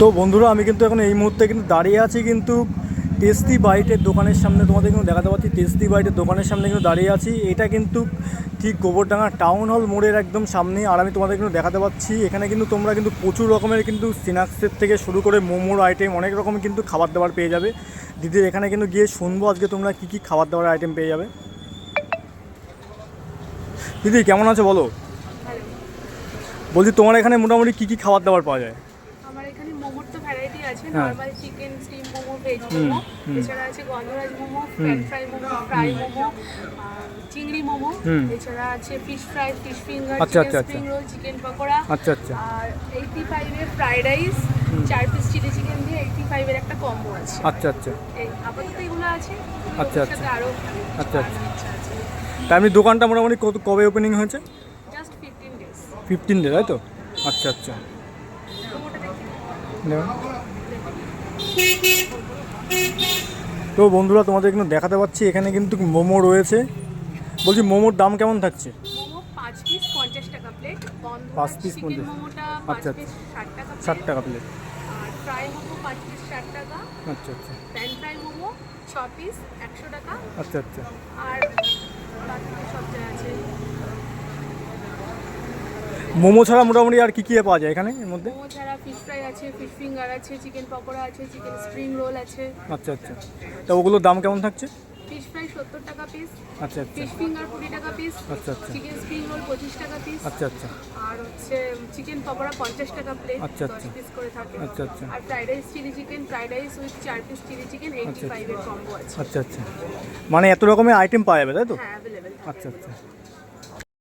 তো বন্ধুরা আমি কিন্তু এখন এই মুহূর্তে কিন্তু দাঁড়িয়ে আছি কিন্তু টেস্টি বাইটের দোকানের সামনে। তোমাদের কিন্তু দেখাতে পাচ্ছি টেস্টি বাইটের দোকানের সামনে কিন্তু দাঁড়িয়ে আছি। এটা কিন্তু ঠিক গোবরডাঙ্গা টাউন হল মোড়ের একদম সামনে। আর আমি তোমাদের কিন্তু দেখাতে পাচ্ছি এখানে কিন্তু তোমরা কিন্তু প্রচুর রকমের কিন্তু স্ন্যাক্সের থেকে শুরু করে মোমোর আইটেম অনেক রকম কিন্তু খাবার দাবার পেয়ে যাবে। দিদির এখানে কিন্তু গিয়ে শুনবো আজকে তোমরা কী কী খাবার দাবার আইটেম পেয়ে যাবে। দিদি কেমন আছো বলো? বলছি তোমার এখানে মোটামুটি কী কী খাবার দাবার পাওয়া যায়? আমার এখানে মোমোর তো ভ্যারাইটি আছে, হ্যাঁ। Normal chicken, steam momo, veg momo, এছাড়া আছে গন্ধরাজ মোমো, ফ্রাই মোমো, ফ্রাই মোমো, চিংড়ি মোমো, এছাড়া আছে ফিশ ফ্রাই, ফিশ ফিঙ্গার, আচ্ছা, চিকেন আচ্ছা, স্প্রিং রোল, চিকেন পকোড়া, আচ্ছা আচ্ছা আর 85 এর fried rice, 4 piece chilli chicken দিয়ে 85 এর একটা কম্বো আছে। আচ্ছা আচ্ছা এই আপাতত এগুলো আছে। আচ্ছা, ওর সাথে আরো আচ্ছা, বাড়ানোর ইচ্ছা আছে। তা এমনি দোকানটা মোটামুটি কবে ওপেনিং হয়েছে? Just 15 days. 15 ডে তাই তো? আচ্ছা আচ্ছা। মোমোটা দেখি। তো বন্ধুরা তোমাদের কিন্তু দেখাতে পাচ্ছি এখানে কিন্তু মোমো রয়েছে। বলছি মোমোর দাম কেমন থাকছে? মোমো 5 পিস 50 টাকা প্লেট, 5 পিস চিকেন 50। মোমোটা আচ্ছা, 5 পিস 60 টাকা 60 প্লেট, টাকা প্লেট। আর ফ্রাই মোমো 5 পিস 60 টাকা, আচ্ছা আচ্ছা প্যান ফ্রাই মোমো 6 পিস 100 টাকা, আচ্ছা আচ্ছা। আর বাকি সব যা আছে। মোমো ছাড়া মোটামুটি আর কী কী পাওয়া যায় এখানে এর মধ্যে? মোমো ছাড়া ফিশ ফ্রাই আছে, ফিশ ফিঙ্গার আছে, চিকেন পকোড়া আছে, চিকেন স্প্রিং রোল আছে। আচ্ছা আচ্ছা। তা ওগুলোর দাম কেমন থাকছে? ফিশ ফ্রাই 70 টাকা পিস, আচ্ছা আচ্ছা ফিশ ফিঙ্গার 20 টাকা পিস, আচ্ছা আচ্ছা চিকেন স্প্রিং রোল 25 টাকা পিস, আচ্ছা আচ্ছা আর হচ্ছে চিকেন পকোড়া 50 টাকা প্লেট, আচ্ছা, আচ্ছা। 10 পিস করে থাকে। আচ্ছা আচ্ছা আর fried rice chilli chicken, fried rice with 4 piece chilli chicken 85 এর কম্বো আছে। আচ্ছা আচ্ছা। মানে এত রকমের আইটেম পাওয়া যাবে তাই তো? হ্যাঁ, অ্যাভেলেবেল। আচ্ছা আচ্ছা।